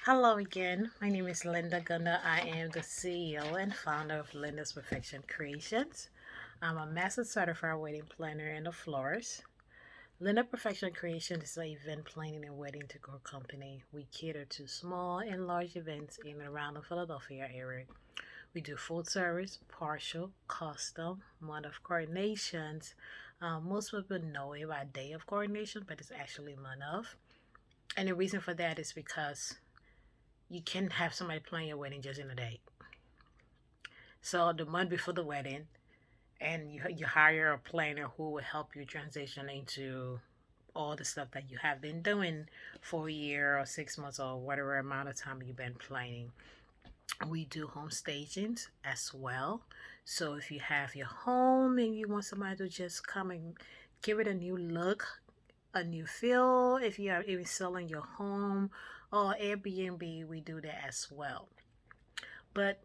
Hello again. My name is Linda Gunda. I am the CEO and founder of Linda's Perfection Creations. I'm a master certified wedding planner and a florist. Linda Perfection Creations is an event planning and wedding decor company. We cater to small and large events in and around the Philadelphia area. We do full service, partial, custom, month of coordinations. Most people know it by day of coordination, but it's actually month of. And the reason for that is because you can have somebody plan your wedding just in a day. So the month before the wedding, and you hire a planner who will help you transition into all the stuff that you have been doing for a year or 6 months or whatever amount of time you've been planning. We do home stagings as well. So if you have your home and you want somebody to just come and give it a new look, a new feel, if you are even selling your home or Airbnb, we do that as well. But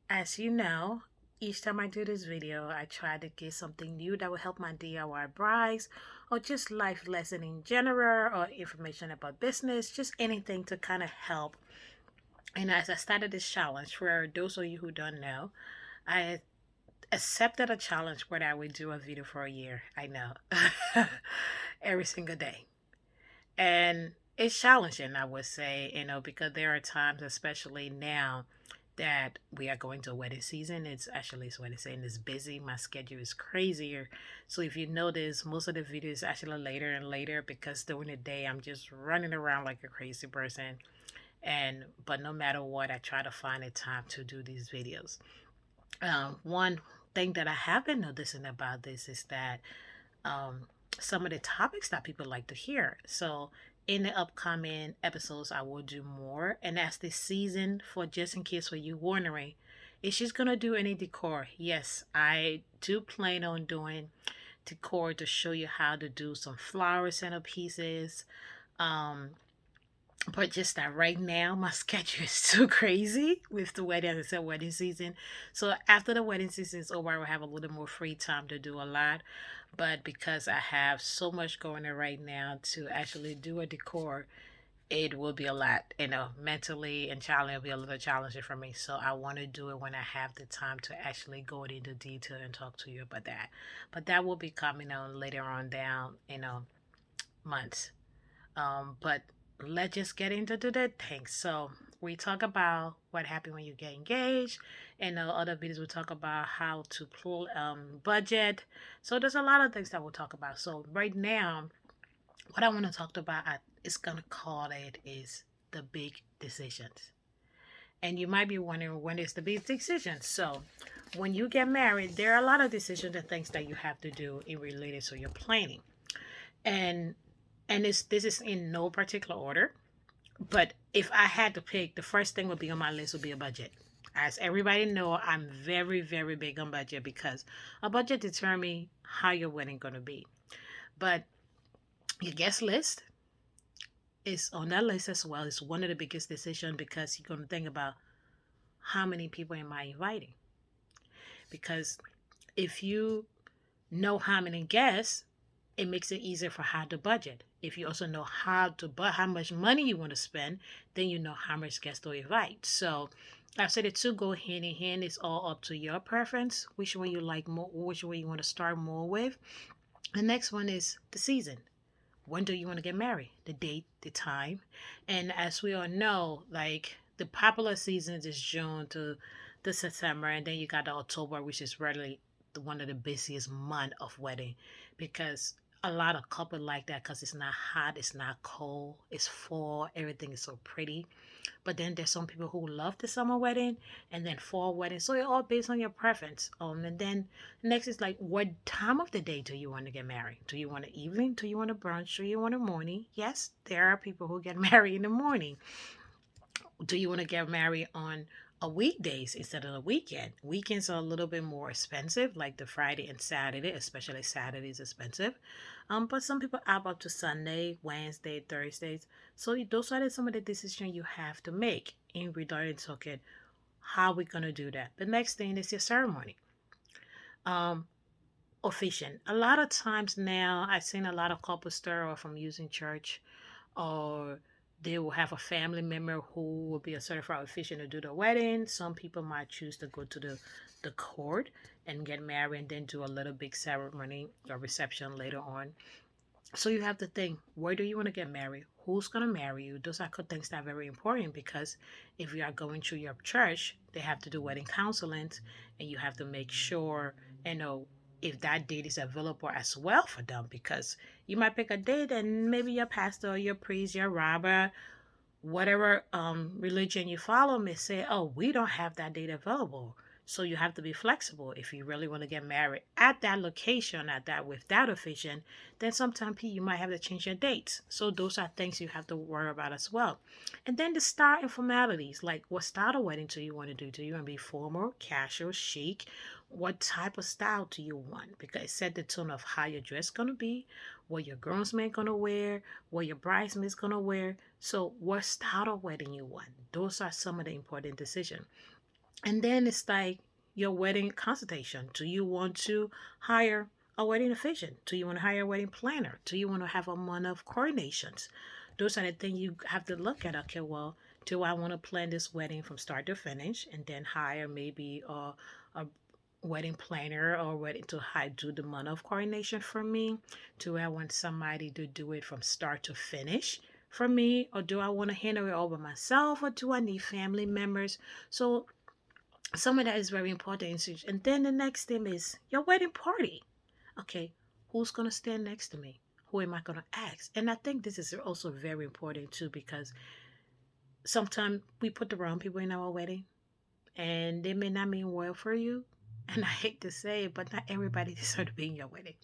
as you know, each time I do this video, I try to get something new that will help my DIY brides or just life lesson in general or information about business, just anything to kind of help. And as I started this challenge, for those of you who don't know, I accepted a challenge where I would do a video for a year. I know. Every single day. And it's challenging, I would say, because there are times, especially now, that we are going to wedding season. It's wedding season. It's busy. My schedule is crazier. So if you notice, most of the videos actually later and later because during the day I'm just running around like a crazy person. And but no matter what, I try to find a time to do these videos. One thing that I have been noticing about this is that um, some of the topics that people like to hear. So in the upcoming episodes, I will do more. And as this season, for just in case for you wondering, is she's gonna do any decor? Yes, I do plan on doing decor to show you how to do some flower centerpieces. Um, but just that right now, my schedule is too crazy with the wedding, as I said, wedding season. So after the wedding season is over, I will have a little more free time to do a lot. But because I have so much going on right now to actually do a decor, it will be a lot, mentally and challenging. It'll be a little challenging for me. So I want to do it when I have the time to actually go into detail and talk to you about that. But that will be coming on later on down, months. But let's just get into the things. So we talk about what happened when you get engaged, and the other videos we talk about how to pull budget. So there's a lot of things that we'll talk about. So right now, what I want to talk about, I is gonna call it is the big decisions. And you might be wondering when is the big decision. So when you get married, there are a lot of decisions and things that you have to do in related to your planning. And this is in no particular order. But if I had to pick, the first thing would be on my list would be a budget. As everybody know, I'm very, very big on budget because a budget determines how your wedding gonna be. But your guest list is on that list as well. It's one of the biggest decisions because you're gonna think about how many people am I inviting. Because if you know how many guests, it makes it easier for how to budget. If you also know how much money you want to spend, then you know how much guests to invite. So I've said the two go hand in hand. It's all up to your preference, which one you like more, which one you want to start more with. The next one is the season. When do you want to get married? The date, the time. And as we all know, like the popular seasons is June to the September, and then you got the October, which is really one of the busiest month of wedding because a lot of couple like that because it's not hot, it's not cold, it's fall, everything is so pretty. But then there's some people who love the summer wedding and then fall wedding. So it all based on your preference. And then next is like what time of the day do you want to get married? Do you want an evening? Do you want a brunch? Do you want a morning? Yes, there are people who get married in the morning. Do you want to get married on a weekdays instead of a weekend? Weekends are a little bit more expensive, like the Friday and Saturday, especially Saturday is expensive. But some people opt up to Sunday, Wednesday, Thursdays. So those are some of the decisions you have to make in regarding to okay, how we gonna do that. The next thing is your ceremony. Um, Officiant. A lot of times now, I've seen a lot of couples stir off from using church or They will have a family member who will be a certified official to do the wedding. Some people might choose to go to the court and get married and then do a little big ceremony or reception later on. So you have to think, where do you want to get married? Who's going to marry you? Those are things that are very important, because if you are going to your church, they have to do wedding counseling, and you have to make sure, you know, if that date is available as well for them, because you might pick a date and maybe your pastor, your priest, your rabbi, whatever religion you follow may say, oh, we don't have that date available. So you have to be flexible. If you really want to get married at that location, at that with that official, then sometimes you might have to change your dates. So those are things you have to worry about as well. And then the style and formalities, like what style of wedding do you want to do? Do you want to be formal, casual, chic? What type of style do you want? Because it set the tone of how your dress gonna be, what your groomsmen gonna wear, what your bridesmaids gonna wear. So what style of wedding you want? Those are some of the important decisions. And then it's like your wedding consultation. Do you want to hire a wedding official? Do you want to hire a wedding planner? Do you want to have a month of coordinations? Those are the things you have to look at. Okay, well, do I want to plan this wedding from start to finish and then hire maybe a wedding planner or wedding to do the month of coordination for me? Do I want somebody to do it from start to finish for me? Or do I want to handle it all by myself? Or do I need family members? So some of that is very important. And then the next thing is your wedding party. Okay, who's going to stand next to me? Who am I going to ask? And I think this is also very important too, because sometimes we put the wrong people in our wedding and they may not mean well for you. And I hate to say it, but not everybody deserves to be in your wedding.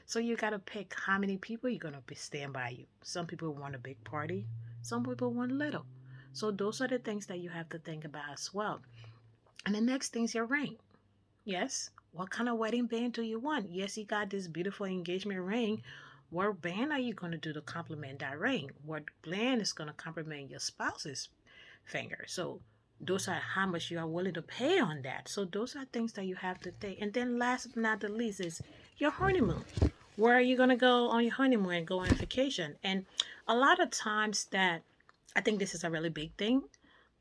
So you got to pick how many people you're going to be stand by you. Some people want a big party, some people want little. So those are the things that you have to think about as well. And the next thing is your ring. Yes. What kind of wedding band do you want? Yes, you got this beautiful engagement ring. What band are you going to do to complement that ring? What band is going to complement your spouse's finger? So those are how much you are willing to pay on that. So those are things that you have to think. And then last but not the least is your honeymoon. Where are you going to go on your honeymoon and go on vacation? And a lot of times that I think this is a really big thing.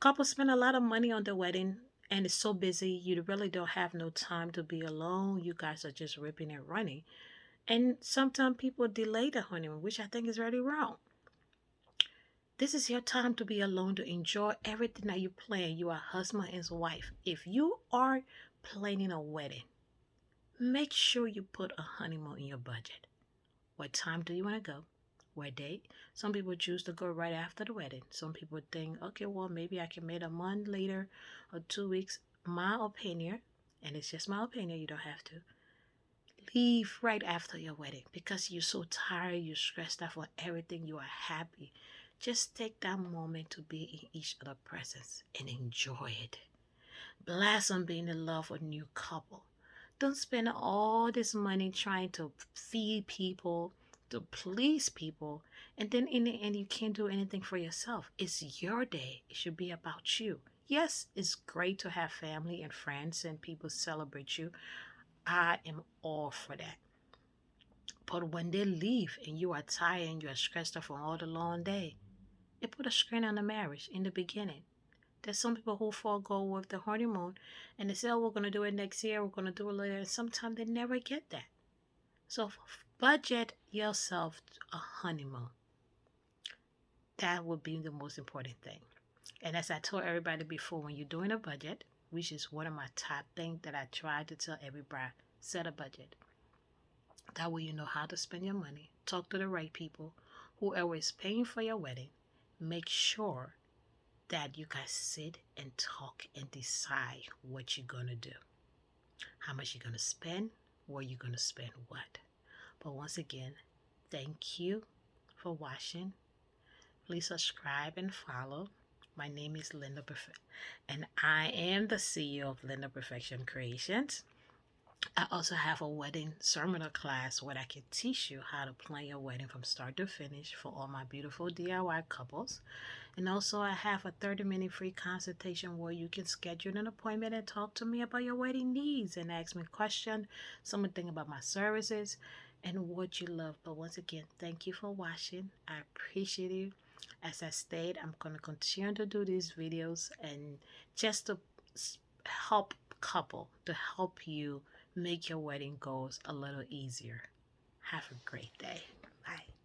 Couples spend a lot of money on the wedding and it's so busy you really don't have no time to be alone. You guys are just ripping and running. And sometimes people delay the honeymoon, which I think is really wrong. This is your time to be alone, to enjoy everything that you plan. You are husband and wife. If you are planning a wedding, make sure you put a honeymoon in your budget. What time do you want to go? What date? Some people choose to go right after the wedding. Some people think, okay, well, maybe I can make a month later or 2 weeks. My opinion, and it's just my opinion, you don't have to leave right after your wedding because you're so tired, you're stressed out for everything, you are happy. Just take that moment to be in each other's presence and enjoy it. Bless on being in love with a new couple. Don't spend all this money trying to feed people, to please people, and then in the end, you can't do anything for yourself. It's your day, it should be about you. Yes, it's great to have family and friends and people celebrate you. I am all for that. But when they leave and you are tired and you are stressed out from all the long day, it put a strain on the marriage in the beginning. There's some people who forego with the honeymoon and they say, oh, we're going to do it next year, we're going to do it later. And sometimes they never get that. So budget yourself a honeymoon. That would be the most important thing. And as I told everybody before, when you're doing a budget, which is one of my top things that I try to tell everybody, set a budget. That way you know how to spend your money. Talk to the right people. Whoever is paying for your wedding, make sure that you guys sit and talk and decide what you're going to do. How much you're going to spend, where you're going to spend what. But once again, thank you for watching. Please subscribe and follow. My name is Linda and I am the CEO of Linda Perfection Creations. I also have a wedding seminar class where I can teach you how to plan your wedding from start to finish for all my beautiful DIY couples. And also I have a 30-minute free consultation where you can schedule an appointment and talk to me about your wedding needs and ask me questions, something about my services and what you love. But once again, thank you for watching. I appreciate you. As I stated, I'm going to continue to do these videos and just to help couple, to help you make your wedding goals a little easier. Have a great day. Bye.